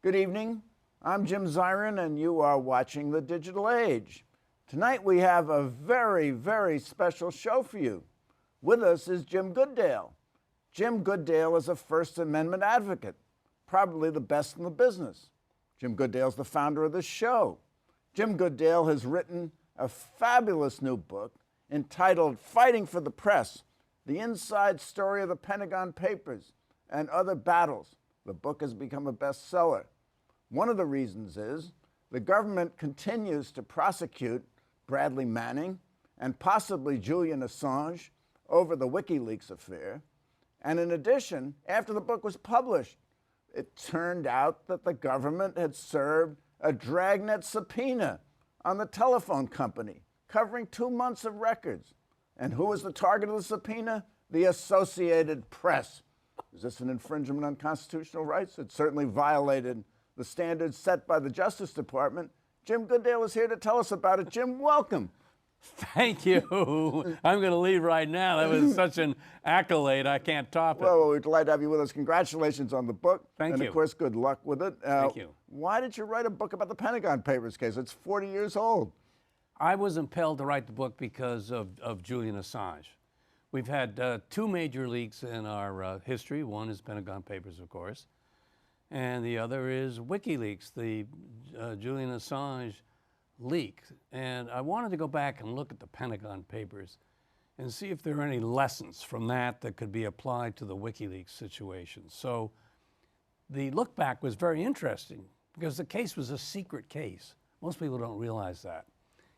Good evening. I'm Jim Zirin, and you are watching The Digital Age. Tonight we have a very, very special show for you. With us is Jim Goodale. Jim Goodale is a First Amendment advocate, probably the best in the business. Jim Goodale is the founder of this show. Jim Goodale has written a fabulous new book entitled Fighting for the Press, The Inside Story of the Pentagon Papers and Other Battles. The book has become a bestseller. One of the reasons is the government continues to prosecute Bradley Manning and possibly Julian Assange over the WikiLeaks affair. And in addition, after the book was published, it turned out that the government had served a dragnet subpoena on the telephone company, covering 2 months of records. And who was the target of the subpoena? The Associated Press. Is this an infringement on constitutional rights? It certainly violated the standards set by the Justice Department. Jim Goodale is here to tell us about it. Jim, welcome. Thank you. I'm going to leave right now. That was such an accolade. I can't top it. Well, we're delighted to have you with us. Congratulations on the book. Thank you. And, of course, good luck with it. Thank you. Why did you write a book about the Pentagon Papers case? It's 40 years old. I was impelled to write the book because of Julian Assange. We've had 2 major leaks in our history. One is Pentagon Papers, of course, and the other is WikiLeaks, the Julian Assange leak. And I wanted to go back and look at the Pentagon Papers and see if there are any lessons from that could be applied to the WikiLeaks situation. So the look back was very interesting because the case was a secret case. Most people don't realize that.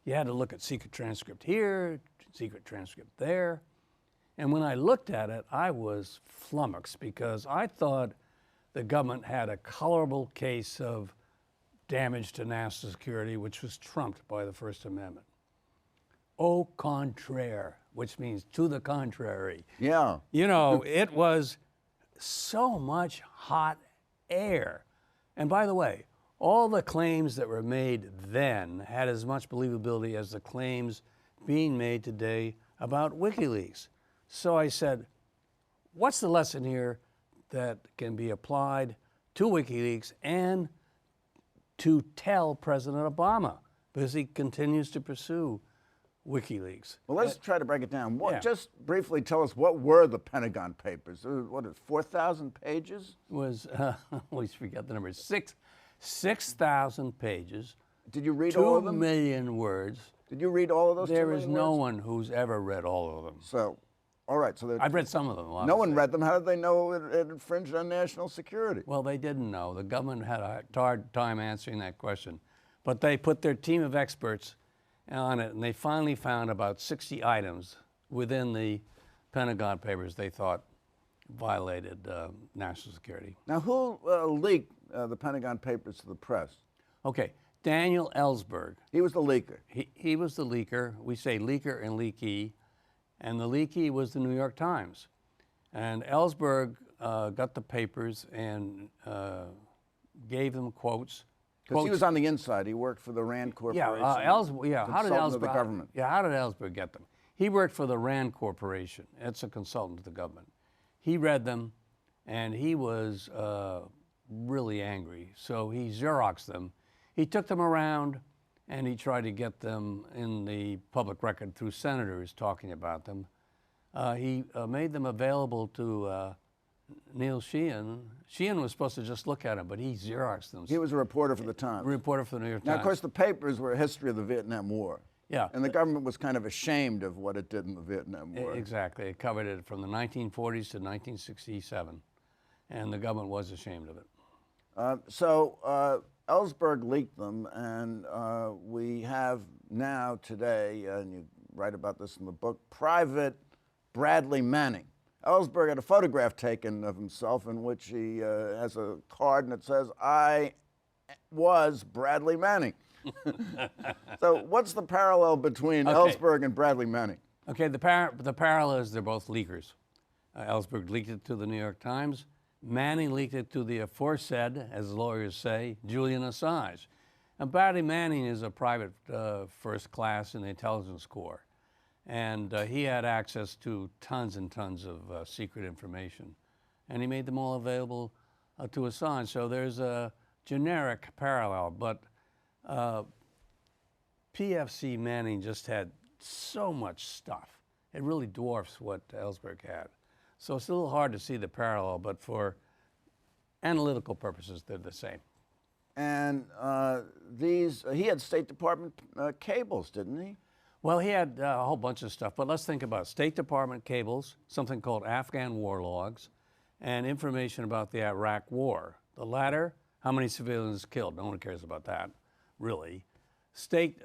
You had to look at secret transcript here, secret transcript there. And when I looked at it, I was flummoxed because I thought the government had a colorable case of damage to national security, which was trumped by the First Amendment. Au contraire, which means to the contrary. Yeah. You know, it was so much hot air. And by the way, all the claims that were made then had as much believability as the claims being made today about WikiLeaks. So I said, what's the lesson here that can be applied to WikiLeaks and to tell President Obama, because he continues to pursue WikiLeaks? Well, let's try to break it down. Yeah. Just briefly tell us, what were the Pentagon Papers? What is 4,000 pages? It was, I always forget the number, 6,000 pages. Did you read all of them? 2 million words. Did you read all of those? There is no one who's ever read all of them. So, all right. So I've read some of them. Obviously. No one read them. How did they know it infringed on national security? Well, they didn't know. The government had a hard time answering that question. But they put their team of experts on it, and they finally found about 60 items within the Pentagon Papers they thought violated national security. Now, who leaked the Pentagon Papers to the press? Okay, Daniel Ellsberg. He was the leaker. He was the leaker. We say leaker and leaky. And the leaky was the New York Times. And Ellsberg got the papers and gave them quotes. Because he was on the inside. He worked for the Rand Corporation. How did Ellsberg? The government. Yeah, how did Ellsberg get them? He worked for the Rand Corporation. It's a consultant to the government. He read them, and he was really angry. So he Xeroxed them. He took them around, and he tried to get them in the public record through senators talking about them. He made them available to Neil Sheehan. Sheehan was supposed to just look at them, but he Xeroxed them. He was a reporter for the Times. A reporter for the New York Times. Now, of course, the papers were a history of the Vietnam War. Yeah. And the government was kind of ashamed of what it did in the Vietnam War. Exactly. It covered it from the 1940s to 1967, and the government was ashamed of it. So Ellsberg leaked them, and we have now today, and you write about this in the book, Private Bradley Manning. Ellsberg had a photograph taken of himself in which he has a card and it says, "I was Bradley Manning." So what's the parallel between Ellsberg and Bradley Manning? Okay, the parallel is they're both leakers. Ellsberg leaked it to the New York Times. Manning leaked it to the aforesaid, as lawyers say, Julian Assange. And Bradley Manning is a private first class in the intelligence corps. And he had access to tons and tons of secret information. And he made them all available to Assange. So there's generic parallel, but PFC Manning just had so much stuff. It really dwarfs what Ellsberg had. So it's a little hard to see the parallel, but for analytical purposes, they're the same. And he had State Department cables, didn't he? Well, he had a whole bunch of stuff, but let's think about it. State Department cables, something called Afghan war logs, and information about the Iraq War. The latter, how many civilians killed? No one cares about that, really. State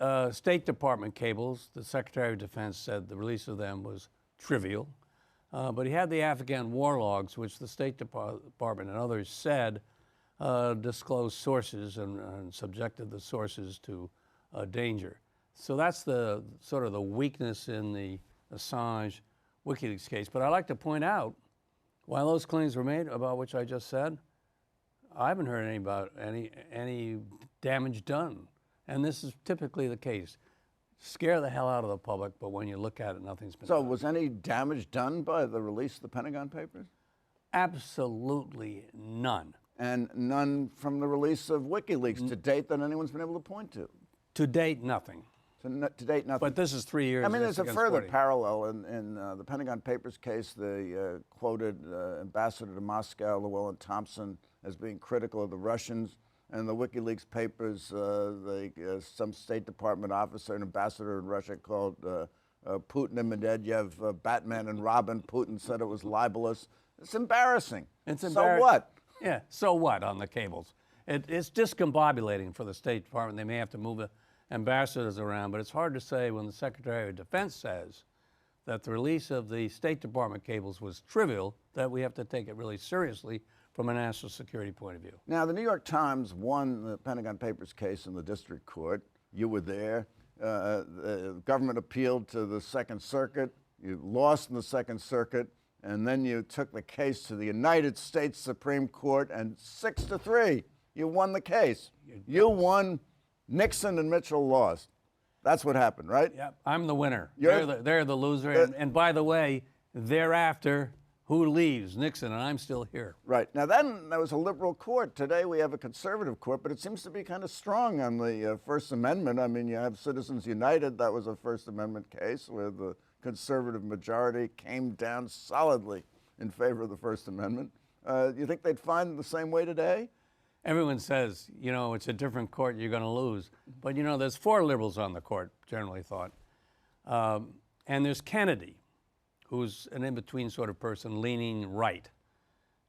Department cables, the Secretary of Defense said the release of them was trivial. But he had the Afghan war logs, which the State Department and others said disclosed sources and subjected the sources to danger. So that's the sort of the weakness in the Assange WikiLeaks case. But I'd like to point out, while those claims were made about which I just said, I haven't heard any damage done. And this is typically the case. Scare the hell out of the public, but when you look at it, nothing's been done. So was any damage done by the release of the Pentagon Papers? Absolutely none. And none from the release of WikiLeaks to date that anyone's been able to point to? To date, nothing. To date, nothing. But this is 3 years. I mean, there's a further 40. parallel in the Pentagon Papers case. They quoted Ambassador to Moscow, Llewellyn Thompson, as being critical of the Russians. And the WikiLeaks papers, some State Department officer, an ambassador in Russia, called Putin and Medvedev Batman and Robin. Putin said it was libelous. It's embarrassing. So what? Yeah, so what on the cables? It's discombobulating for the State Department. They may have to move the ambassadors around, but it's hard to say when the Secretary of Defense says that the release of the State Department cables was trivial, that we have to take it really seriously from a national security point of view. Now, the New York Times won the Pentagon Papers case in the district court. You were there. The government appealed to the Second Circuit. You lost in the Second Circuit, and then you took the case to the United States Supreme Court, and 6-3, you won the case. You won. Nixon and Mitchell lost. That's what happened, right? Yeah, I'm the winner. They're the loser. And by the way, thereafter, who leaves? Nixon, and I'm still here. Right. Now, then there was a liberal court. Today we have a conservative court, but it seems to be kind of strong on the First Amendment. I mean, you have Citizens United. That was a First Amendment case where the conservative majority came down solidly in favor of the First Amendment. Do you think they'd find the same way today? Everyone says, you know, it's a different court, you're going to lose. But, you know, there's 4 liberals on the court, generally thought. And there's Kennedy, who's an in-between sort of person, leaning right.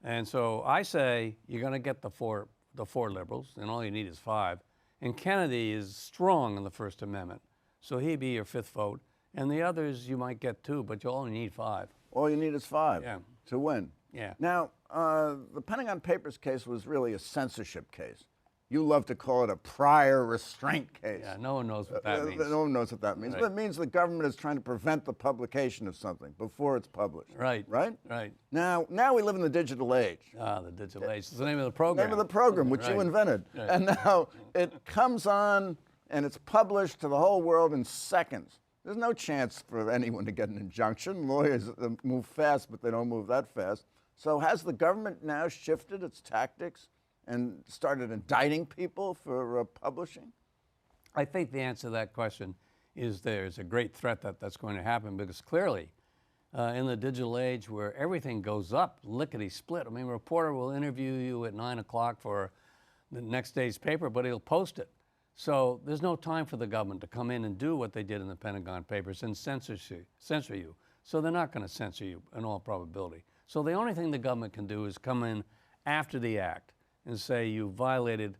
And so I say you're going to get the four liberals, and all you need is 5. And Kennedy is strong on the First Amendment, so he'd be your 5th vote. And the others you might get 2, but you only need 5. All you need is 5 Yeah. to win. Yeah. Now, the Pentagon Papers case was really a censorship case. You love to call it a prior restraint case. Yeah, no one knows what that means. No one knows what that means. Right. But it means the government is trying to prevent the publication of something before it's published. Right. Right? Right. Now we live in the digital age. The digital age. It's the name of the program. Name of the program, which you invented. Right. And now it comes on and it's published to the whole world in seconds. There's no chance for anyone to get an injunction. Lawyers move fast, but they don't move that fast. So has the government now shifted its tactics and started indicting people for publishing? I think the answer to that question is there's a great threat that that's going to happen, because clearly in the digital age where everything goes up lickety-split, I mean, a reporter will interview you at 9 o'clock for the next day's paper, but he'll post it. So there's no time for the government to come in and do what they did in the Pentagon Papers and censor you. So they're not going to censor you in all probability. So the only thing the government can do is come in after the act and say you violated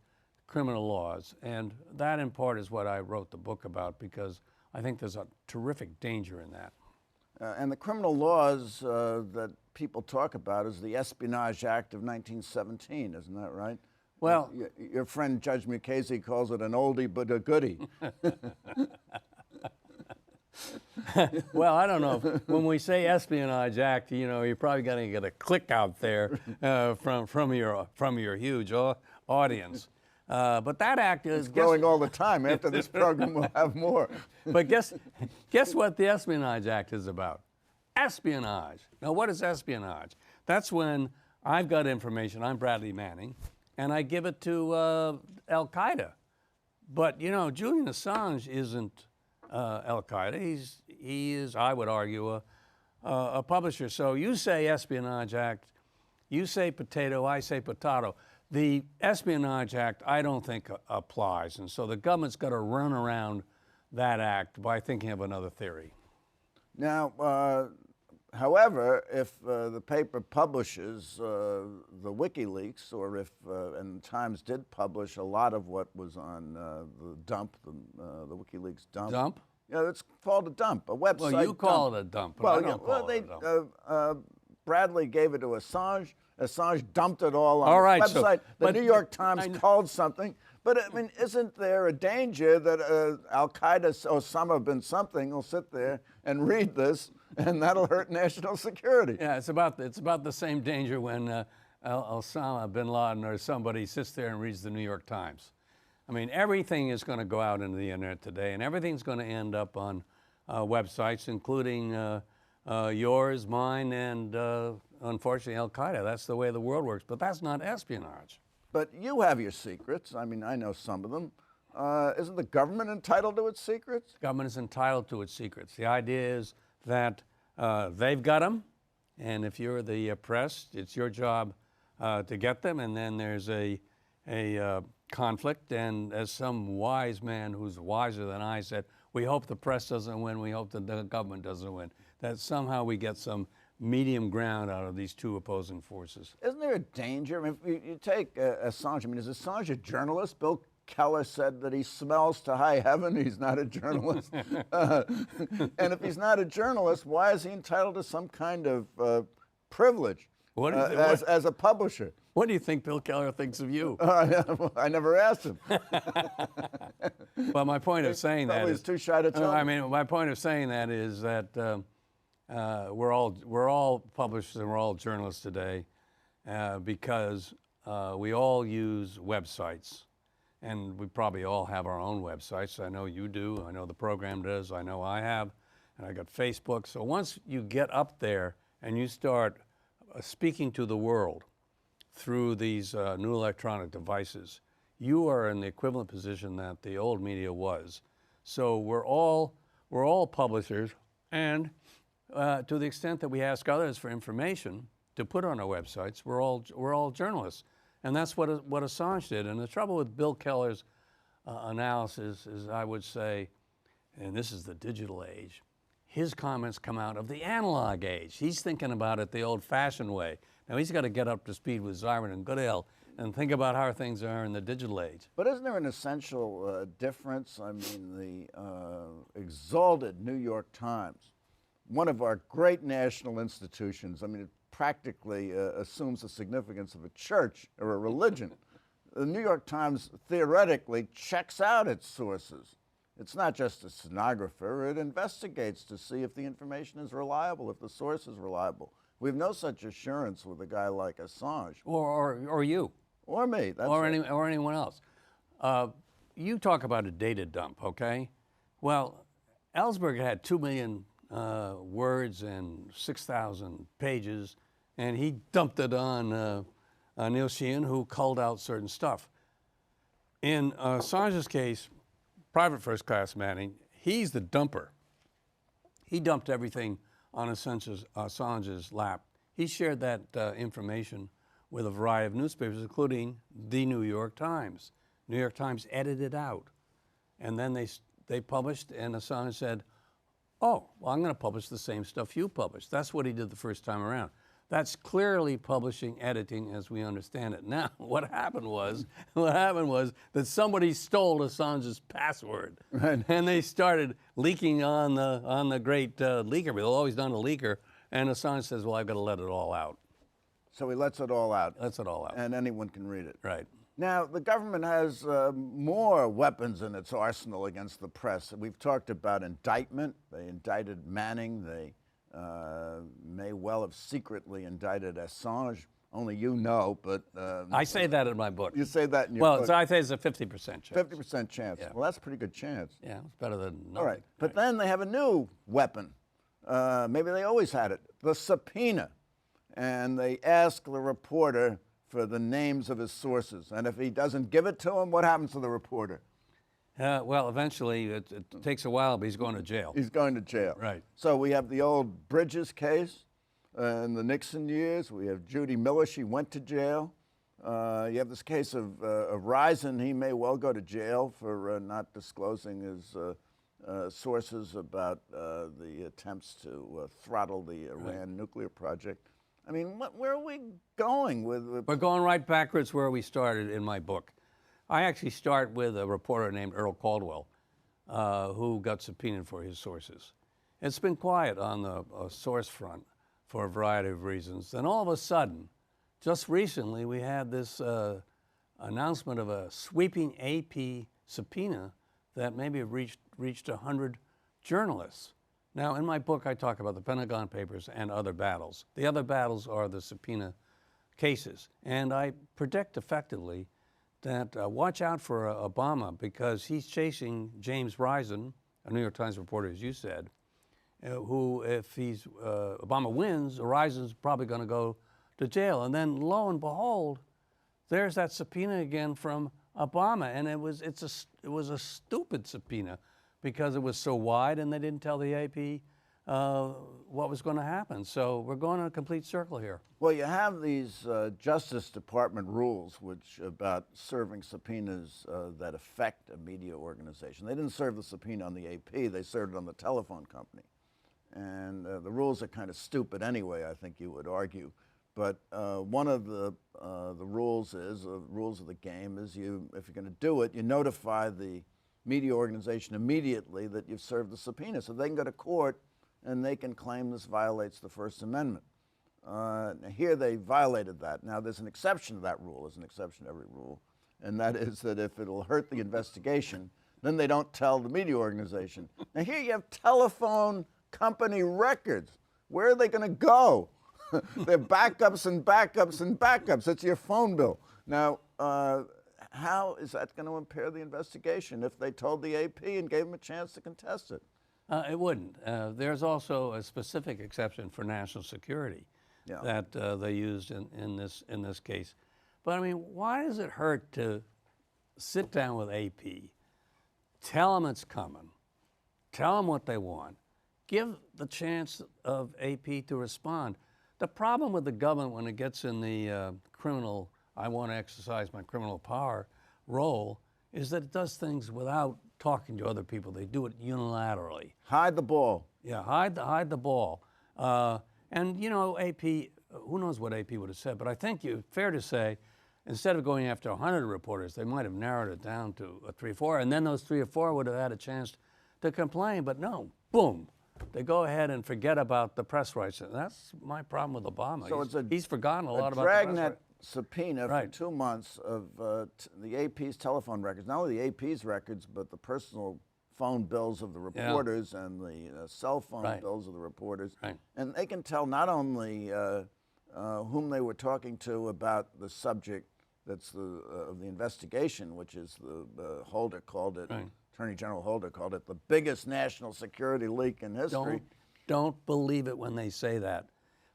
criminal laws. And that, in part, is what I wrote the book about, because I think there's a terrific danger in that. And the criminal laws that people talk about is the Espionage Act of 1917, isn't that right? Well, your friend Judge Mukasey calls it an oldie but a goodie. Well, I don't know. When we say Espionage Act, you know, you're probably going to get a click out there from your huge audience. But that act is growing all the time. After this program, we'll have more. But guess what the Espionage Act is about? Espionage. Now, what is espionage? That's when I've got information. I'm Bradley Manning, and I give it to Al Qaeda. But you know, Julian Assange isn't Al Qaeda. He is, I would argue, a publisher. So you say Espionage Act, you say potato, I say potato. The Espionage Act, I don't think applies, and so the government's got to run around that act by thinking of another theory. Now, however, if the paper publishes the WikiLeaks, or if, and Times did publish a lot of what was on the dump, the WikiLeaks dump. Dump? Yeah, it's called a dump, a website. Well, you call it a dump, but I don't call it a dump. Bradley gave it to Assange. Assange dumped it all on All right, his website. so, the New York Times called something. But I mean, isn't there a danger that Al Qaeda, Osama bin something, will sit there and read this, and that'll hurt national security? Yeah, it's about the same danger when Osama bin Laden or somebody sits there and reads the New York Times. I mean, everything is going to go out into the internet today, and everything's going to end up on websites, including yours, mine, and unfortunately Al Qaeda. That's the way the world works. But that's not espionage. But you have your secrets. I mean, I know some of them. Isn't the government entitled to its secrets? The government is entitled to its secrets. The idea is that they've got them, and if you're the press, it's your job to get them. And then there's a conflict. And as some wise man who's wiser than I said, we hope the press doesn't win. We hope that the government doesn't win. That somehow we get some medium ground out of these two opposing forces. Isn't there a danger? I mean, if you take Assange, I mean, is Assange a journalist? Bill Keller said that he smells to high heaven. He's not a journalist. And if he's not a journalist, why is he entitled to some kind of privilege as a publisher? What do you think Bill Keller thinks of you? I never asked him. Well, my point of saying that is, he's too shy to tell. I mean, my point of saying that is that we're all publishers and we're all journalists today because we all use websites, and we probably all have our own websites. I know you do. I know the program does. I know I have, and I got Facebook. So once you get up there and you start speaking to the world through these new electronic devices, you are in the equivalent position that the old media was. So we're all publishers, and to the extent that we ask others for information to put on our websites, we're all journalists, and that's what Assange did. And the trouble with Bill Keller's analysis is, I would say, and this is the digital age, his comments come out of the analog age. He's thinking about it the old-fashioned way. Now he's got to get up to speed with Zirin and Goodale and think about how things are in the digital age. But isn't there an essential difference? I mean, the exalted New York Times, one of our great national institutions, I mean, it practically assumes the significance of a church or a religion. The New York Times theoretically checks out its sources. It's not just a stenographer, it investigates to see if the information is reliable, if the source is reliable. We have no such assurance with a guy like Assange. Or you. Or me. That's or anyone else. You talk about a data dump, okay? Well, Ellsberg had 2 million words and 6,000 pages, and he dumped it on Neil Sheehan, who culled out certain stuff. In Assange's case, private first-class Manning, he's the dumper. He dumped everything on Assange's lap. He shared that information with a variety of newspapers, including the New York Times. New York Times edited out. And then they published, and Assange said, oh, well, I'm going to publish the same stuff you published. That's what he did the first time around. That's clearly publishing editing as we understand it. Now, what happened was that somebody stole Assange's password, right. And they started leaking on the great leaker. They've always done a leaker, and Assange says, "Well, I've got to let it all out." So he lets it all out. Lets it all out, and anyone can read it. Right. Now, the government has more weapons in its arsenal against the press. We've talked about indictment. They indicted Manning. They may well have secretly indicted Assange. Only you know, but... I say that in my book. You say that in your book? Well, so I say it's a 50% chance. 50% chance. Yeah. Well, that's a pretty good chance. Yeah, it's better than nothing. All right. But then they have a new weapon. Maybe they always had it. The subpoena. And they ask the reporter for the names of his sources. And if he doesn't give it to him, what happens to the reporter? Well, eventually, it takes a while, but he's going to jail. He's going to jail. Right. So we have the old Bridges case in the Nixon years. We have Judy Miller. She went to jail. You have this case of Risen. He may well go to jail for not disclosing his sources about the attempts to throttle the Iran nuclear project. I mean, where are we going with? We're going right backwards where we started in my book. I actually start with a reporter named Earl Caldwell, who got subpoenaed for his sources. It's been quiet on the source front for a variety of reasons. Then all of a sudden, just recently, we had this announcement of a sweeping AP subpoena that maybe reached 100 journalists. Now, in my book, I talk about the Pentagon Papers and other battles. The other battles are the subpoena cases. And I predict effectively that watch out for Obama, because he's chasing James Risen, a New York Times reporter, as you said, who, if Obama wins, Risen's probably going to go to jail. And then, lo and behold, there's that subpoena again from Obama. And it was a stupid subpoena, because it was so wide and they didn't tell the AP what was going to happen. So we're going in a complete circle here. Well, you have these Justice Department rules about serving subpoenas that affect a media organization. They didn't serve the subpoena on the AP, they served it on the telephone company. And the rules are kind of stupid anyway, I think you would argue. But one of the rules of the game is if you're going to do it, you notify the media organization immediately that you've served the subpoena, so they can go to court and they can claim this violates the First Amendment. Here they violated that. Now there's an exception to that rule. There's an exception to every rule, and that is that if it'll hurt the investigation, then they don't tell the media organization. Now here you have telephone company records. Where are they going to go? They're backups and backups and backups. It's your phone bill. Now, how is that going to impair the investigation if they told the AP and gave them a chance to contest it? It wouldn't. There's also a specific exception for national security that they used in this case. But I mean, why does it hurt to sit down with AP, tell them it's coming, tell them what they want, give the chance of AP to respond? The problem with the government when it gets in the criminal, I want to exercise my criminal power role, is that it does things without talking to other people. They do it unilaterally. Hide the ball. Yeah, hide the ball. And you know, AP, who knows what AP would have said, but I think it's fair to say, instead of going after 100 reporters, they might have narrowed it down to 3 or 4, and then those 3 or 4 would have had a chance to complain, but no, boom. They go ahead and forget about the press rights. And that's my problem with Obama. So he's forgotten a lot about the dragnet press rights. Subpoena for 2 months of the AP's telephone records, not only the AP's records, but the personal phone bills of the reporters and the cell phone bills of the reporters. Right. And they can tell not only whom they were talking to about the subject that's of the investigation, which is Holder called it, Attorney General Holder called it the biggest national security leak in history. Don't believe it when they say that.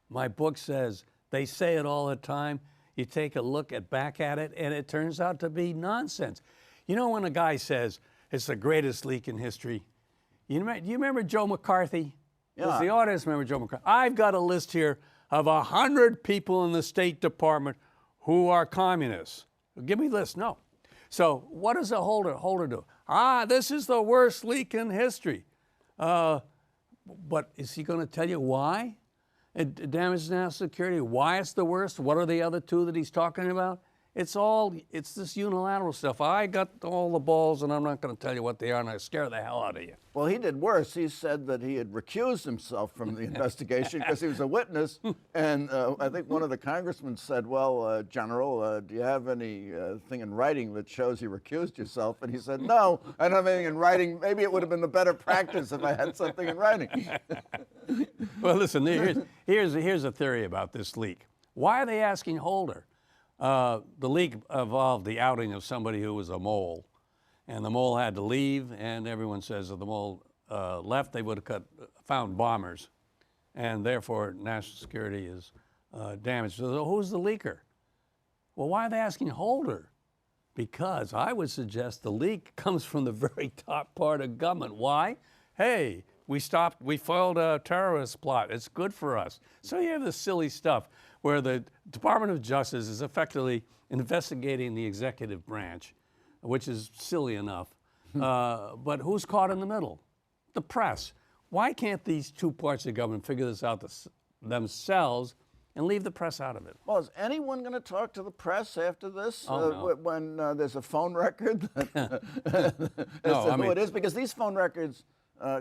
My book says they say it all the time. You take a look back at it, and it turns out to be nonsense. You know when a guy says it's the greatest leak in history? Do you remember Joe McCarthy? Yeah. Does the audience remember Joe McCarthy? I've got a list here of 100 people in the State Department who are communists. Give me a list. No. So what does a Holder do? This is the worst leak in history. But is he going to tell you why? It damages national security. Why it's the worst? What are the other 2 that he's talking about? It's this unilateral stuff. I got all the balls, and I'm not going to tell you what they are, and I scare the hell out of you. Well, he did worse. He said that he had recused himself from the investigation because he was a witness. And I think one of the congressmen said, well, General, do you have anything in writing that shows you recused yourself? And he said, no, I don't have anything in writing. Maybe it would have been the better practice if I had something in writing. Well, listen, here's a theory about this leak. Why are they asking Holder? The leak involved the outing of somebody who was a mole, and the mole had to leave, and everyone says if the mole left, they would have found bombers, and therefore national security is damaged. So who's the leaker? Well, why are they asking Holder? Because I would suggest the leak comes from the very top part of government. Why? Hey, we foiled a terrorist plot. It's good for us. So you have this silly stuff where the Department of Justice is effectively investigating the executive branch, which is silly enough. But who's caught in the middle? The press. Why can't these two parts of government figure this out themselves and leave the press out of it? Well, is anyone going to talk to the press after this? Oh, no. When there's a phone record as No, to I who mean- it is? Because these phone records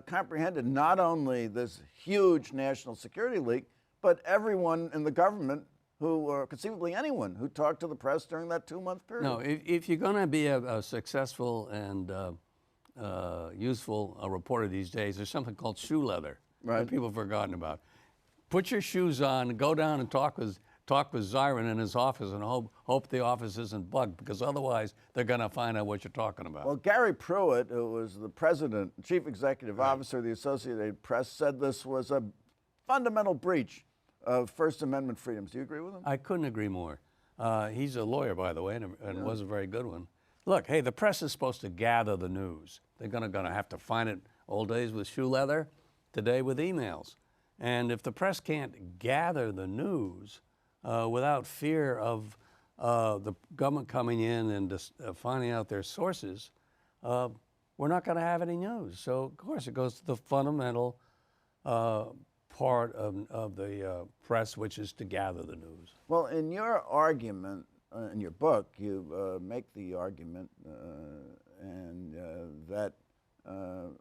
comprehended not only this huge national security leak, but everyone in the government who, or conceivably anyone, who talked to the press during that 2-month period. No, if you're going to be a successful and useful reporter these days, there's something called shoe leather that people have forgotten about. Put your shoes on, go down and talk with Zirin in his office and hope the office isn't bugged, because otherwise they're going to find out what you're talking about. Well, Gary Pruitt, who was the president, chief executive officer of the Associated Press, said this was a fundamental breach of First Amendment freedoms. Do you agree with him? I couldn't agree more. He's a lawyer, by the way, and was a very good one. Look, hey, the press is supposed to gather the news. They're going to have to find it old days with shoe leather, today with emails. And if the press can't gather the news without fear of the government coming in and just, finding out their sources, we're not going to have any news. So, of course, it goes to the fundamental part of the press, which is to gather the news. Well, in your argument, in your book, you make the argument that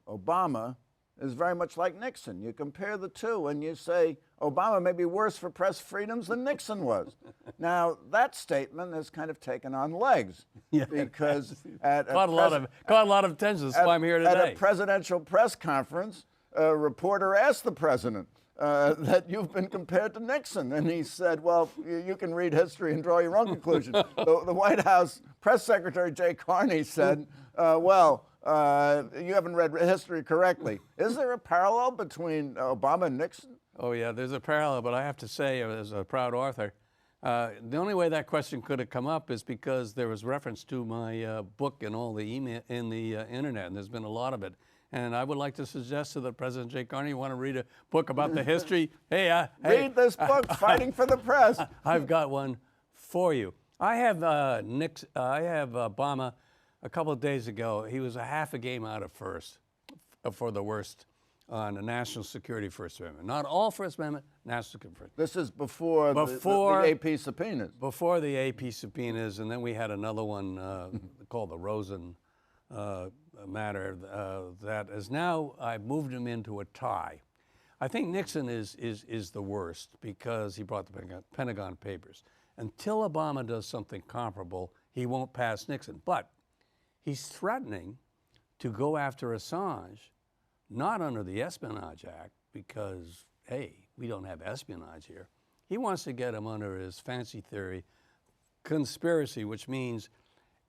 Obama is very much like Nixon. You compare the two and you say Obama may be worse for press freedoms than Nixon was. Now, that statement has kind of taken on legs because caught a lot of attention. That's why I'm here today. At a presidential press conference, a reporter asked the president that you've been compared to Nixon. And he said, well, you can read history and draw your own conclusion. The White House press secretary, Jay Carney, said, you haven't read history correctly. Is there a parallel between Obama and Nixon? Oh, yeah, there's a parallel, but I have to say, as a proud author, the only way that question could have come up is because there was reference to my book in all the email in the internet, and there's been a lot of it. And I would like to suggest to the President Jay Carney, you want to read a book about the history? Hey, read this book, Fighting for the Press. I've got one for you. I have Obama. A couple of days ago, he was a half a game out of first for the worst on the national security First Amendment. Not all First Amendment, national security First. This is before the AP subpoenas. Before the AP subpoenas, and then we had another one called the Rosen matter that is now, I've moved him into a tie. I think Nixon is the worst because he brought the Pentagon Papers. Until Obama does something comparable, he won't pass Nixon. But he's threatening to go after Assange, not under the Espionage Act, because, hey, we don't have espionage here. He wants to get him under his fancy theory, conspiracy, which means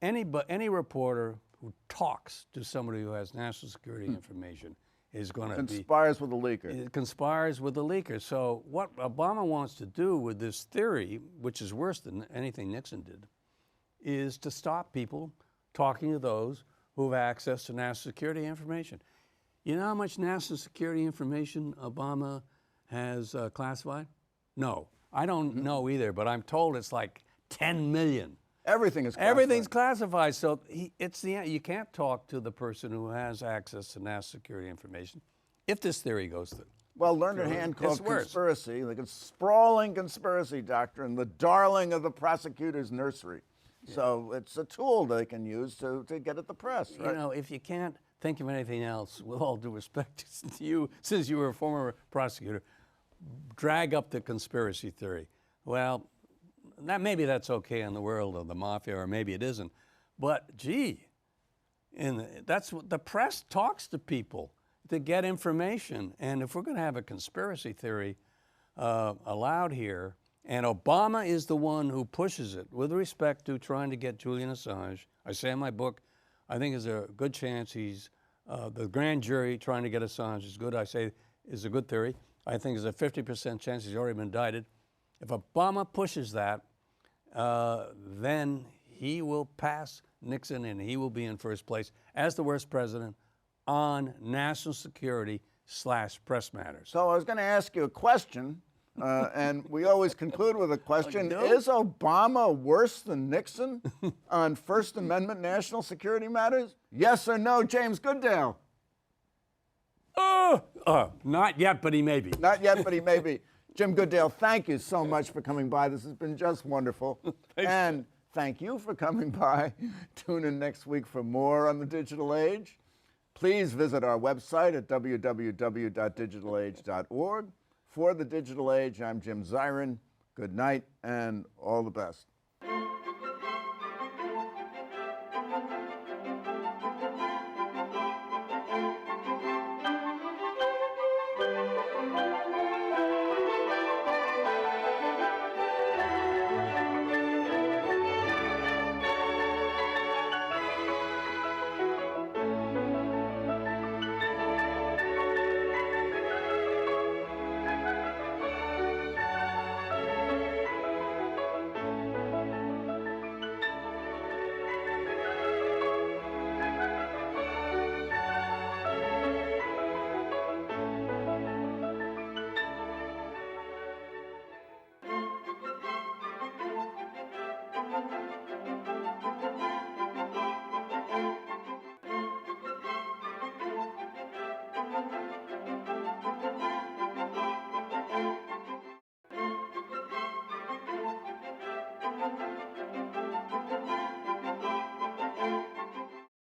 any reporter who talks to somebody who has national security information is going to conspires with the leaker. It conspires with the leaker. So what Obama wants to do with this theory, which is worse than anything Nixon did, is to stop people talking to those who have access to national security information. You know how much national security information Obama has classified? No, I don't know either, but I'm told it's like 10 million. Everything is classified. Everything's classified, so you can't talk to the person who has access to national security information if this theory goes through. Well, learned a hand called conspiracy, like a sprawling conspiracy doctrine, the darling of the prosecutor's nursery. Yeah. So it's a tool they can use to get at the press, right? You know, if you can't think of anything else, with all due respect to you, since you were a former prosecutor, drag up the conspiracy theory. Well, maybe that's okay in the world of the mafia, or maybe it isn't. But gee, that's what the press talks to people to get information. And if we're going to have a conspiracy theory allowed here, and Obama is the one who pushes it with respect to trying to get Julian Assange, I say in my book, I think there's a good chance he's, the grand jury trying to get Assange is good. I say is a good theory. I think there's a 50% chance he's already been indicted. If Obama pushes that, then he will pass Nixon and he will be in first place as the worst president on national security / press matters. So I was going to ask you a question, and we always conclude with a question. No. Is Obama worse than Nixon on First Amendment national security matters? Yes or no, James Goodale? Not yet, but he may be. Not yet, but he may be. Jim Goodale, thank you so much for coming by. This has been just wonderful. And thank you for coming by. Tune in next week for more on the digital age. Please visit our website at www.digitalage.org. For the Digital Age, I'm Jim Zirin. Good night and all the best.